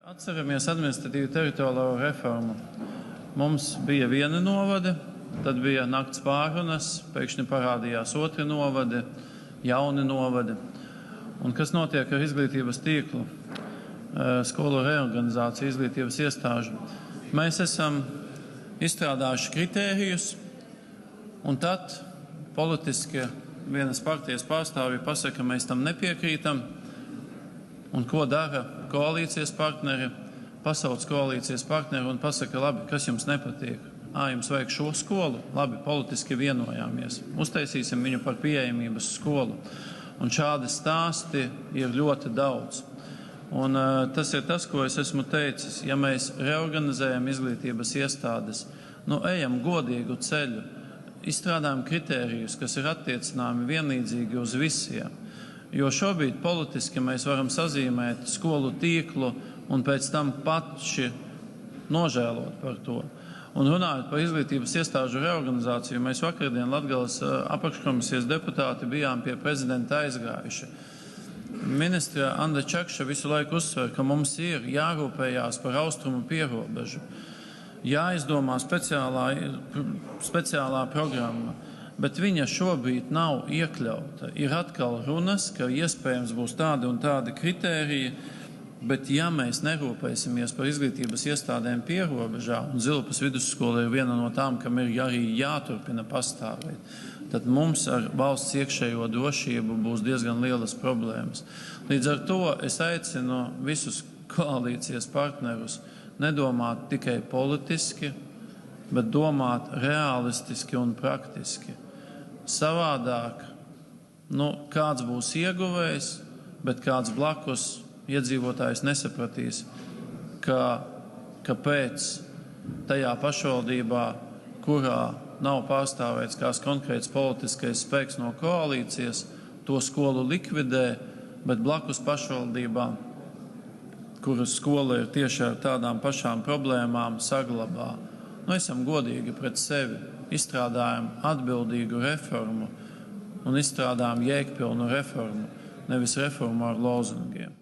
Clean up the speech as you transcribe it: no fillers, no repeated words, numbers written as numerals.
Atceramies administratīvu teritoriālo reformu. Mums bija viena novade, tad bija nakts pārunas, pēkšņi parādījās otri novadi, jauni novadi. Un kas notiek ar izglītības tīklu, skolu reorganizāciju, izglītības iestāžu? Mēs esam izstrādājuši kritērijus, un tad politiski vienas partijas pārstāvji pasaka, ka mēs tam nepiekrītam. Un ko dara koalīcijas partneri? Pasauc koalīcijas partneri un pasaka, labi, kas jums nepatīk? Jums vajag šo skolu? Labi, politiski vienojāmies. Uztaisīsim viņu par pieejamības skolu. Un šādi stāsti ir ļoti daudz. Un tas ir tas, ko es esmu teicis. Ja mēs reorganizējam izglītības iestādes, ejam godīgu ceļu, izstrādājam kritērijus, kas ir attiecināmi vienlīdzīgi uz visiem. Jo šobrīd politiski mēs varam sazīmēt skolu tīklu un pēc tam paši nožēlot par to. Un runājot par izglītības iestāžu reorganizāciju, mēs vakardien Latgales apakškomisijas deputāti bijām pie prezidenta aizgājuši. Ministra Anda Čakša visu laiku uzsver, ka mums ir jārūpējās par austrumu pierobežu, jāizdomā speciālā programma. Bet viņa šobrīd nav iekļauta. Ir atkal runas, ka iespējams būs tādi un tādi kritēriji, bet ja mēs nerūpēsimies par izglītības iestādēm pierobežā, un Zilpas vidusskola ir viena no tām, kam ir arī jāturpina pastāvēt, tad mums ar valsts iekšējo drošību būs diezgan lielas problēmas. Līdz ar to es aicinu visus koalīcijas partnerus nedomāt tikai politiski, bet domāt realistiski un praktiski. Savādāk, kāds būs ieguvējs, bet kāds blakus iedzīvotājs nesapratīs, ka pēc tajā pašvaldībā, kurā nav pārstāvēts kāds konkrēts politiskais spēks no koalīcijas, to skolu likvidē, bet blakus pašvaldībām, kuras skola ir tieši ar tādām pašām problēmām, saglabā. Esam godīgi pret sevi, izstrādājam atbildīgu reformu un izstrādājam jēgpilnu reformu, nevis reformu ar lozungiem.